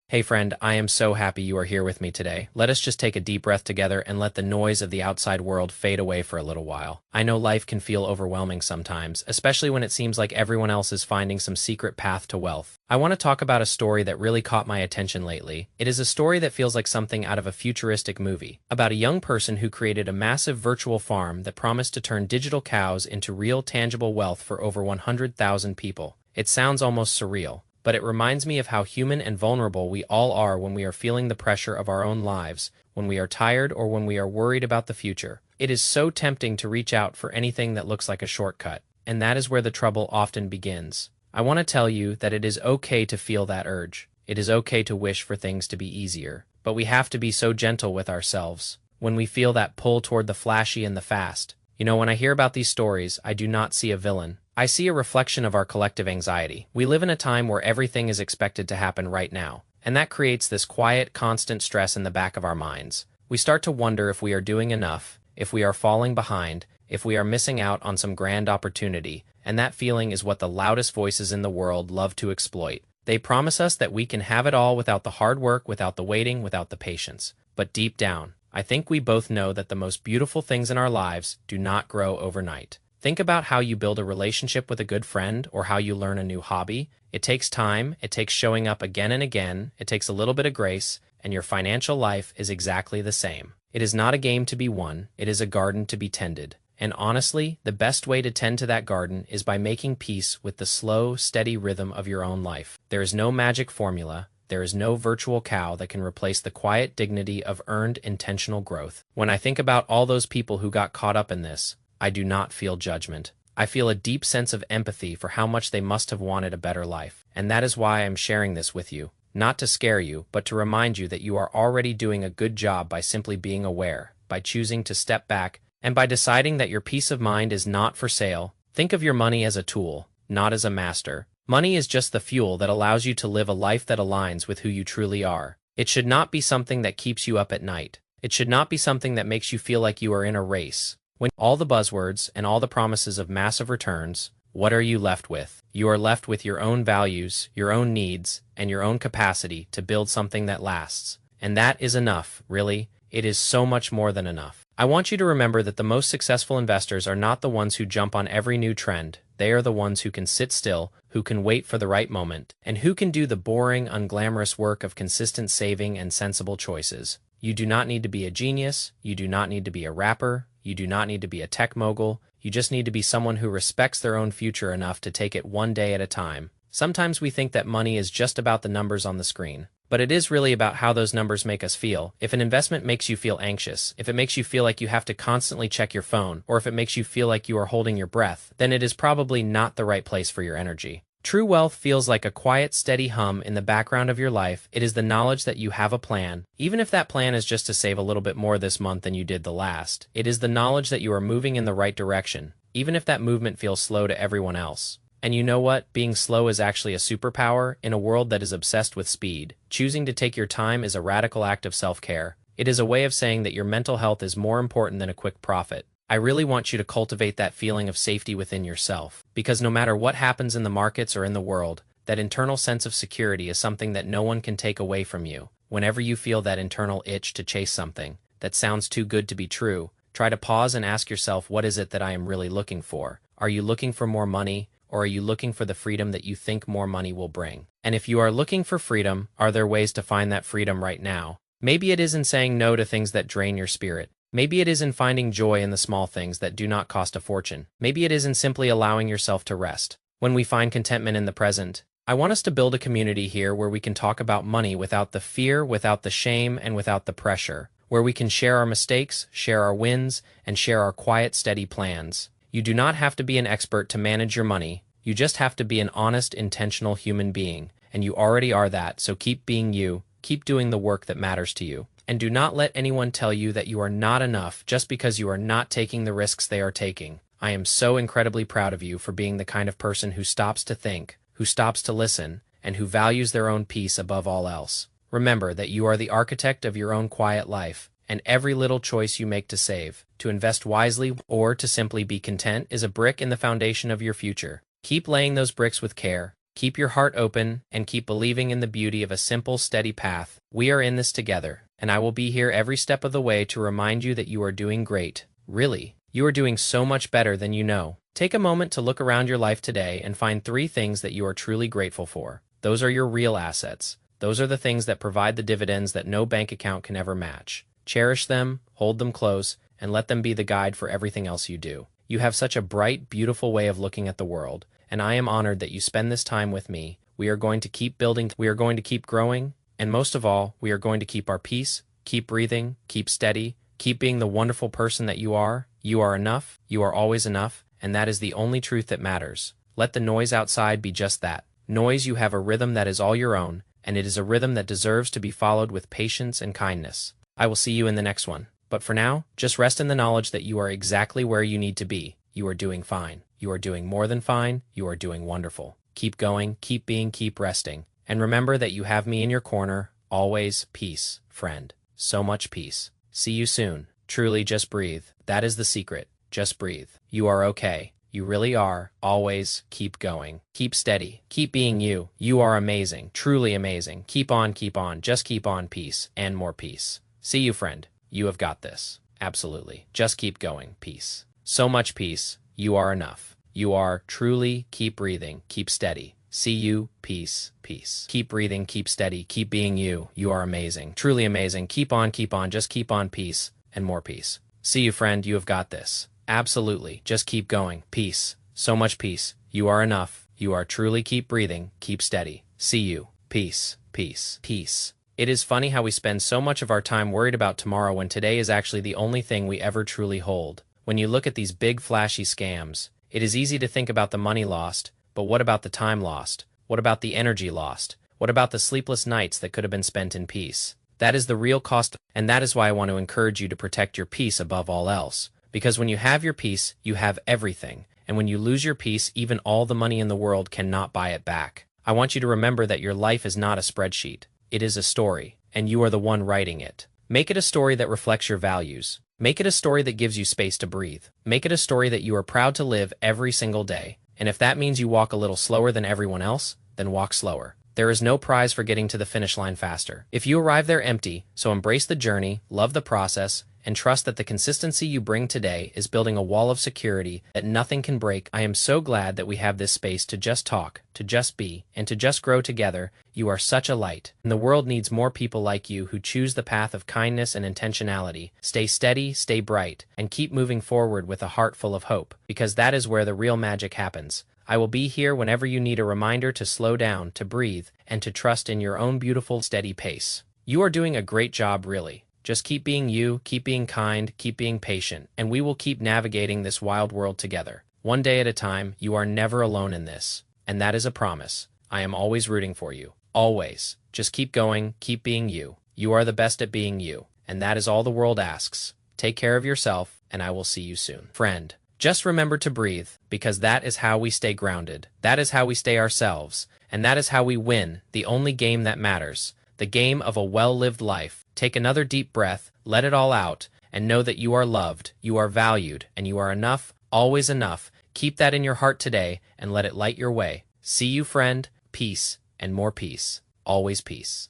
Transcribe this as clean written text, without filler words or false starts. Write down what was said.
Hey friend, I am so happy you are here with me today. Let us just take a deep breath together and let the noise of the outside world fade away for a little while. I know life can feel overwhelming sometimes, especially when it seems like everyone else is finding some secret path to wealth. I want to talk about a story that really caught my attention lately. It is a story that feels like something out of a futuristic movie, about a young person who created a massive virtual farm that promised to turn digital cows into real tangible wealth for over 100,000 people. It sounds almost surreal, but it reminds me of how human and vulnerable we all are when we are feeling the pressure of our own lives, when we are tired, or when we are worried about the future. It is so tempting to reach out for anything that looks like a shortcut, and that is where the trouble often begins. I want to tell you that it is okay to feel that urge. It is okay to wish for things to be easier, but we have to be so gentle with ourselves when we feel that pull toward the flashy and the fast. When I hear about these stories, I do not see a villain. I see a reflection of our collective anxiety. We live in a time where everything is expected to happen right now, and that creates this quiet, constant stress in the back of our minds. We start to wonder if we are doing enough, if we are falling behind, if we are missing out on some grand opportunity, and that feeling is what the loudest voices in the world love to exploit. They promise us that we can have it all without the hard work, without the waiting, without the patience. But deep down, I think we both know that the most beautiful things in our lives do not grow overnight. Think about how you build a relationship with a good friend or how you learn a new hobby. It takes time, it takes showing up again and again, it takes a little bit of grace, and your financial life is exactly the same. It is not a game to be won, it is a garden to be tended. And honestly, the best way to tend to that garden is by making peace with the slow, steady rhythm of your own life. There is no magic formula. There is no virtual cow that can replace the quiet dignity of earned, intentional growth. When I think about all those people who got caught up in this, I do not feel judgment. I feel a deep sense of empathy for how much they must have wanted a better life. And that is why I'm sharing this with you. Not to scare you, but to remind you that you are already doing a good job by simply being aware, by choosing to step back, and by deciding that your peace of mind is not for sale. Think of your money as a tool, not as a master. Money is just the fuel that allows you to live a life that aligns with who you truly are. It should not be something that keeps you up at night. It should not be something that makes you feel like you are in a race. When all the buzzwords and all the promises of massive returns, what are you left with? You are left with your own values, your own needs, and your own capacity to build something that lasts. And that is enough, really. It is so much more than enough. I want you to remember that the most successful investors are not the ones who jump on every new trend. They are the ones who can sit still, who can wait for the right moment, and who can do the boring, unglamorous work of consistent saving and sensible choices. You do not need to be a genius. You do not need to be a rapper. You do not need to be a tech mogul. You just need to be someone who respects their own future enough to take it one day at a time. Sometimes we think that money is just about the numbers on the screen, but it is really about how those numbers make us feel. If an investment makes you feel anxious, if it makes you feel like you have to constantly check your phone, or if it makes you feel like you are holding your breath, then it is probably not the right place for your energy. True wealth feels like a quiet, steady hum in the background of your life. It is the knowledge that you have a plan, even if that plan is just to save a little bit more this month than you did the last. It is the knowledge that you are moving in the right direction, even if that movement feels slow to everyone else. And you know what? Being slow is actually a superpower in a world that is obsessed with speed. Choosing to take your time is a radical act of self-care. It is a way of saying that your mental health is more important than a quick profit. I really want you to cultivate that feeling of safety within yourself, because no matter what happens in the markets or in the world, that internal sense of security is something that no one can take away from you. Whenever you feel that internal itch to chase something that sounds too good to be true, try to pause and ask yourself, what is it that I am really looking for? Are you looking for more money, or are you looking for the freedom that you think more money will bring? And if you are looking for freedom, are there ways to find that freedom right now? Maybe it is in saying no to things that drain your spirit. Maybe it is in finding joy in the small things that do not cost a fortune. Maybe it is in simply allowing yourself to rest. When we find contentment in the present, I want us to build a community here where we can talk about money without the fear, without the shame, and without the pressure, where we can share our mistakes, share our wins, and share our quiet, steady plans. You do not have to be an expert to manage your money. You just have to be an honest, intentional human being, and you already are that, so keep being you, keep doing the work that matters to you. And do not let anyone tell you that you are not enough just because you are not taking the risks they are taking. I am so incredibly proud of you for being the kind of person who stops to think, who stops to listen, and who values their own peace above all else. Remember that you are the architect of your own quiet life, and every little choice you make to save, to invest wisely, or to simply be content is a brick in the foundation of your future. Keep laying those bricks with care, Keep your heart open and keep believing in the beauty of a simple, steady path. We are in this together, and I will be here every step of the way to remind you that you are doing great. Really, you are doing so much better than you know. Take a moment to look around your life today and find 3 things that you are truly grateful for. Those are your real assets. Those are the things that provide the dividends that no bank account can ever match. Cherish them, hold them close, and let them be the guide for everything else you do. You have such a bright, beautiful way of looking at the world, and I am honored that you spend this time with me. We are going to keep building, we are going to keep growing, and most of all, we are going to keep our peace, keep breathing, keep steady, keep being the wonderful person that you are. You are enough, you are always enough, and that is the only truth that matters. Let the noise outside be just that. Noise. You have a rhythm that is all your own, and it is a rhythm that deserves to be followed with patience and kindness. I will see you in the next one. But for now, just rest in the knowledge that you are exactly where you need to be. You are doing fine. You are doing more than fine. You are doing wonderful. Keep going, keep being, keep resting. And remember that you have me in your corner. Always peace, friend. So much peace. See you soon. Truly, just breathe. That is the secret. Just breathe. You are okay. You really are. Always keep going. Keep steady. Keep being you. You are amazing. Truly amazing. Keep on, keep on. Just keep on. Peace and more peace. See you, friend. You have got this. Absolutely. Just keep going. Peace. So much peace. You are enough. You are truly. Keep breathing. Keep steady. See you. Peace. Peace. Keep breathing. Keep steady. Keep being you. You are amazing. Truly amazing. Keep on, keep on. Just keep on. Peace and more peace. See you, friend. You have got this. Absolutely. Just keep going. Peace. So much peace. You are enough. You are truly. Keep breathing. Keep steady. See you. Peace. Peace. Peace. It is funny how we spend so much of our time worried about tomorrow when today is actually the only thing we ever truly hold. When you look at these big flashy scams, it is easy to think about the money lost, but what about the time lost? What about the energy lost? What about the sleepless nights that could have been spent in peace? That is the real cost, and that is why I want to encourage you to protect your peace above all else. Because when you have your peace, you have everything, and when you lose your peace, even all the money in the world cannot buy it back. I want you to remember that your life is not a spreadsheet. It is a story, and you are the one writing it. Make it a story that reflects your values. Make it a story that gives you space to breathe. Make it a story that you are proud to live every single day. And if that means you walk a little slower than everyone else, then walk slower. There is no prize for getting to the finish line faster. If you arrive there empty, so embrace the journey, love the process, and trust that the consistency you bring today is building a wall of security that nothing can break. I am so glad that we have this space to just talk, to just be, and to just grow together. You are such a light, and the world needs more people like you who choose the path of kindness and intentionality. Stay steady, stay bright, and keep moving forward with a heart full of hope, because that is where the real magic happens. I will be here whenever you need a reminder to slow down, to breathe, and to trust in your own beautiful, steady pace. You are doing a great job, really. Just keep being you, keep being kind, keep being patient, and we will keep navigating this wild world together. One day at a time. You are never alone in this. And that is a promise. I am always rooting for you. Always. Just keep going, keep being you. You are the best at being you, and that is all the world asks. Take care of yourself, and I will see you soon. Friend. Just remember to breathe, because that is how we stay grounded. That is how we stay ourselves. And that is how we win the only game that matters. The game of a well-lived life. Take another deep breath, let it all out, and know that you are loved, you are valued, and you are enough, always enough. Keep that in your heart today, and let it light your way. See you, friend. Peace, and more peace. Always peace.